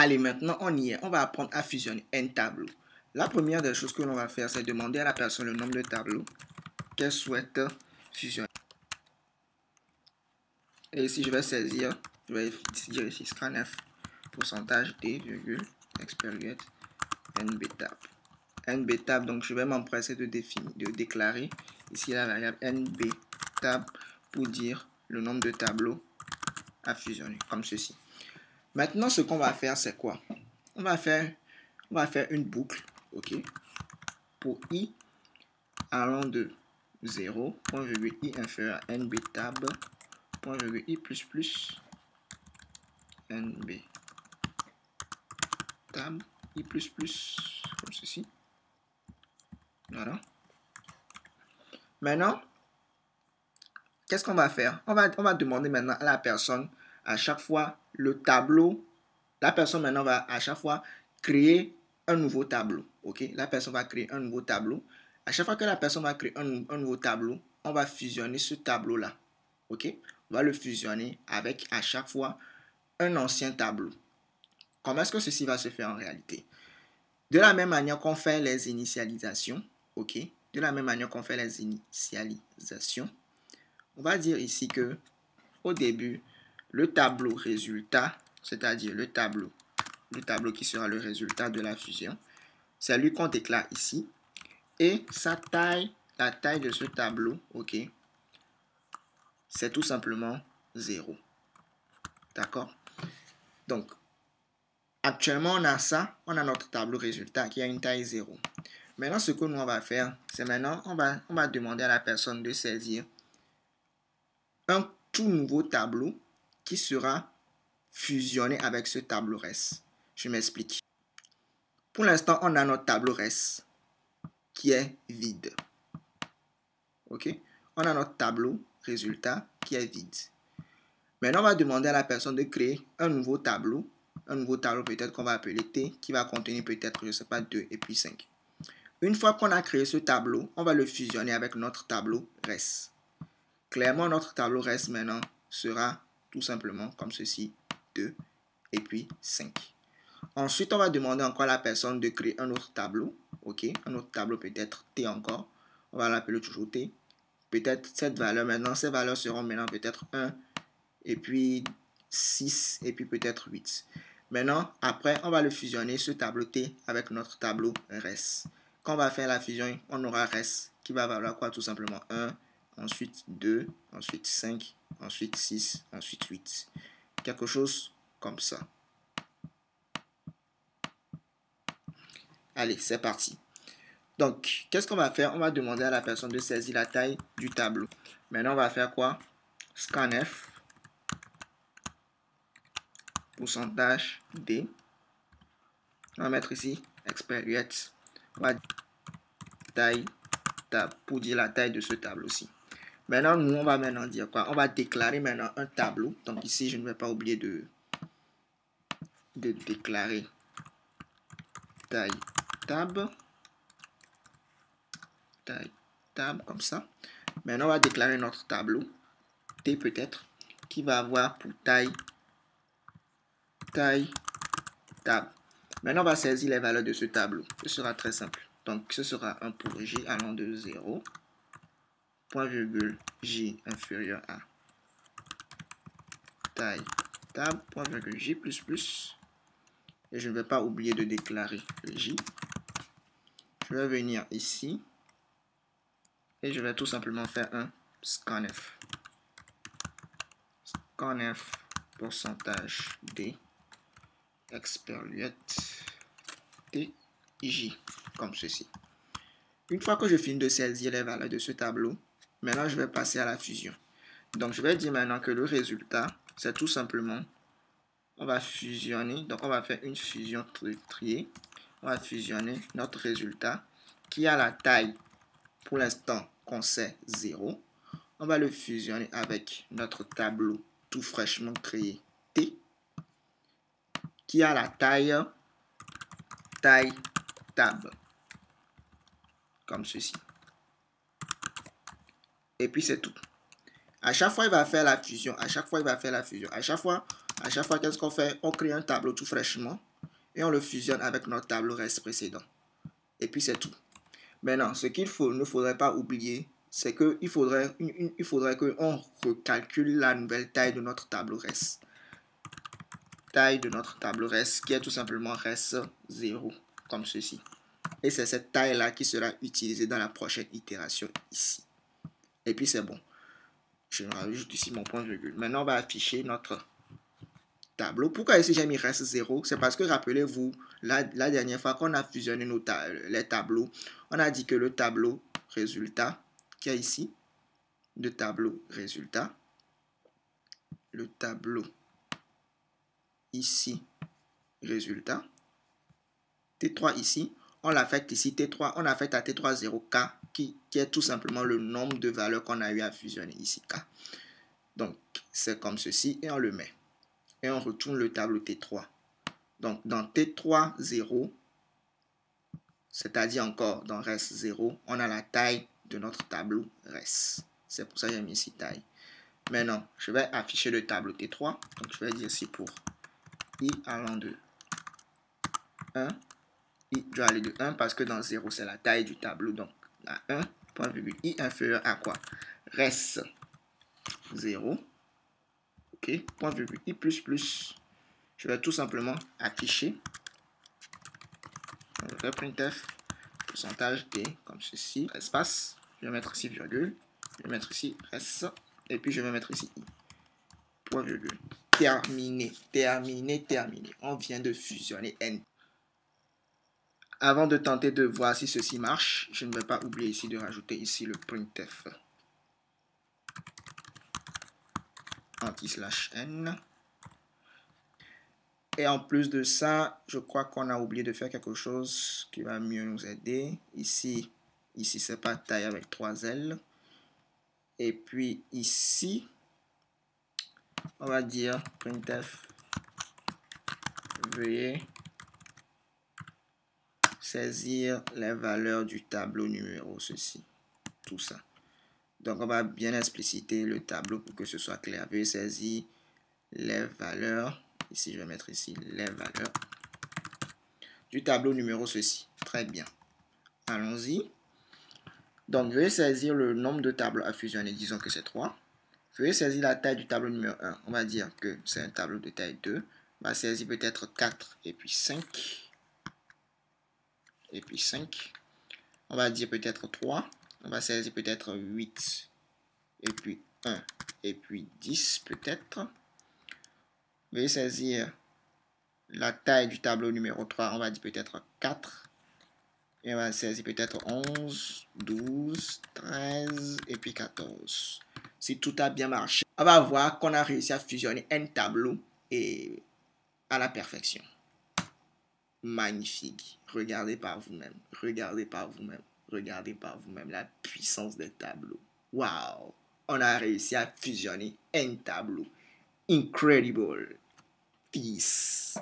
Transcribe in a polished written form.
Allez, maintenant, on y est. On va apprendre à fusionner n tableaux. La première des choses que l'on va faire, c'est demander à la personne le nombre de tableaux qu'elle souhaite fusionner. Et ici, je vais saisir, je vais dire ici scanf pourcentage d, virgule, expérience nbtab. nbtab, donc je vais m'empresser de déclarer ici la variable nbtab pour dire le nombre de tableaux à fusionner, comme ceci. Maintenant, ce qu'on va faire, c'est quoi? On va faire une boucle, ok, pour i allant de 0, point virgule i inférieur à nbtab, point virgule i plus plus nb tab i plus plus, comme ceci. Voilà. Maintenant, qu'est-ce qu'on va faire? On va demander maintenant à la personne à chaque fois le tableau. La personne maintenant va à chaque fois créer un nouveau tableau. Ok? La personne va créer un nouveau tableau. À chaque fois que la personne va créer un nouveau tableau, on va fusionner ce tableau-là. Ok? On va le fusionner avec à chaque fois un ancien tableau. Comment est-ce que ceci va se faire en réalité? De la même manière qu'on fait les initialisations, ok? De la même manière qu'on fait les initialisations, on va dire ici que au début, le tableau résultat, c'est-à-dire le tableau qui sera le résultat de la fusion, c'est lui qu'on déclare ici. Et sa taille, la taille de ce tableau, ok, c'est tout simplement 0. D'accord? Donc, actuellement, on a ça, on a notre tableau résultat qui a une taille 0. Maintenant, ce que nous on va faire, c'est maintenant, on va demander à la personne de saisir un tout nouveau tableau qui sera fusionné avec ce tableau res. Je m'explique. Pour l'instant, on a notre tableau res qui est vide. Ok? On a notre tableau résultat qui est vide. Maintenant, on va demander à la personne de créer un nouveau tableau peut-être qu'on va appeler T, qui va contenir peut-être, je ne sais pas, 2 et puis 5. Une fois qu'on a créé ce tableau, on va le fusionner avec notre tableau res. Clairement, notre tableau res maintenant sera tout simplement comme ceci, 2 et puis 5. Ensuite, on va demander encore à la personne de créer un autre tableau. Ok, un autre tableau peut-être T encore. On va l'appeler toujours T. Peut-être cette valeur maintenant, ces valeurs seront maintenant peut-être 1 et puis 6 et puis peut-être 8. Maintenant, après, on va le fusionner ce tableau T avec notre tableau res. Quand on va faire la fusion, on aura res qui va valoir quoi? Tout simplement 1, ensuite 2, ensuite 5, ensuite 6, ensuite 8. Quelque chose comme ça. Allez, c'est parti. Donc, qu'est-ce qu'on va faire? On va demander à la personne de saisir la taille du tableau. Maintenant, on va faire quoi? Scanf pourcentage D. On va mettre ici expérience. On va taille pour dire la taille de ce tableau-ci. Maintenant, nous, on va maintenant dire quoi? On va déclarer maintenant un tableau. Donc ici, je ne vais pas oublier de déclarer taille tab. Taille tab, comme ça. Maintenant, on va déclarer notre tableau. T peut-être, qui va avoir pour taille tab. Maintenant, on va saisir les valeurs de ce tableau. Ce sera très simple. Donc, ce sera 1 pour J allant de 0, point virgule J inférieur à taille tab, point virgule J plus plus. Et je ne vais pas oublier de déclarer le J. Je vais venir ici. Et je vais tout simplement faire un scanf. Scanf pourcentage D. Expérience TJ, comme ceci. Une fois que je finis de saisir les valeurs de ce tableau, maintenant je vais passer à la fusion. Donc je vais dire maintenant que le résultat, c'est tout simplement, on va fusionner, donc on va faire une fusion triée. On va fusionner notre résultat qui a la taille, pour l'instant, qu'on sait 0. On va le fusionner avec notre tableau tout fraîchement créé T, qui a la taille tab, comme ceci. Et puis c'est tout. À chaque fois, il va faire la fusion. À chaque fois, qu'est-ce qu'on fait? On crée un tableau tout fraîchement. et on le fusionne avec notre tableau reste précédent. Et puis c'est tout. Maintenant, ce qu'il ne faudrait pas oublier, c'est qu'il faudrait, qu'on recalcule la nouvelle taille de notre tableau reste. Taille de notre tableau reste qui est tout simplement reste 0, comme ceci. Et c'est cette taille-là qui sera utilisée dans la prochaine itération ici. Et puis c'est bon. Je rajoute ici mon point virgule. Maintenant, on va afficher notre tableau. Pourquoi ici j'ai mis reste 0? C'est parce que rappelez-vous, la dernière fois qu'on a fusionné les tableaux, on a dit que le tableau résultat qui est ici, le tableau résultat, le tableau ici résultat, T3 ici, on l'affecte ici T3, on affecte à T3 0K qui est tout simplement le nombre de valeurs qu'on a eu à fusionner ici K. Donc c'est comme ceci et on le met. Et on retourne le tableau T3. Donc, dans T3, 0, c'est-à-dire encore dans reste 0, on a la taille de notre tableau reste. C'est pour ça que j'ai mis ici taille. Maintenant, je vais afficher le tableau T3. Donc, je vais dire ici pour I allant de 1, I doit aller de 1 parce que dans 0, c'est la taille du tableau. Donc, à 1, point virgule I inférieur à quoi? Reste 0. OK, point virgule I plus plus. Je vais tout simplement afficher le printf pourcentage et comme ceci, espace. Je vais mettre ici virgule, je vais mettre ici reste et puis je vais mettre ici i. Point virgule. Terminé, terminé, terminé. On vient de fusionner n. Avant de tenter de voir si ceci marche, je ne vais pas oublier ici de rajouter ici le printf anti/n. Et en plus de ça, je crois qu'on a oublié de faire quelque chose qui va mieux nous aider. Ici c'est pas taille avec 3 L. Et puis ici, on va dire printf, veuillez saisir les valeurs du tableau numéro ceci. Tout ça. Donc on va bien expliciter le tableau pour que ce soit clair. Veuillez saisir les valeurs. Ici, je vais mettre ici les valeurs du tableau numéro ceci. Très bien. Allons-y. Donc, veuillez saisir le nombre de tableaux à fusionner. Disons que c'est 3. Veuillez saisir la taille du tableau numéro 1. On va dire que c'est un tableau de taille 2. On va saisir peut-être 4 et puis 5. Et puis 5. On va dire peut-être 3. On va saisir peut-être 8. Et puis 1. Et puis 10 peut-être. Veuillez saisir la taille du tableau numéro 3. On va dire peut-être 4. Et on va saisir peut-être 11, 12, 13 et puis 14. Si tout a bien marché, on va voir qu'on a réussi à fusionner un tableau et à la perfection. Magnifique. Regardez par vous-même. Regardez par vous-même. Regardez par vous-même la puissance des tableaux. Wow! On a réussi à fusionner un tableau. Incredible. Peace.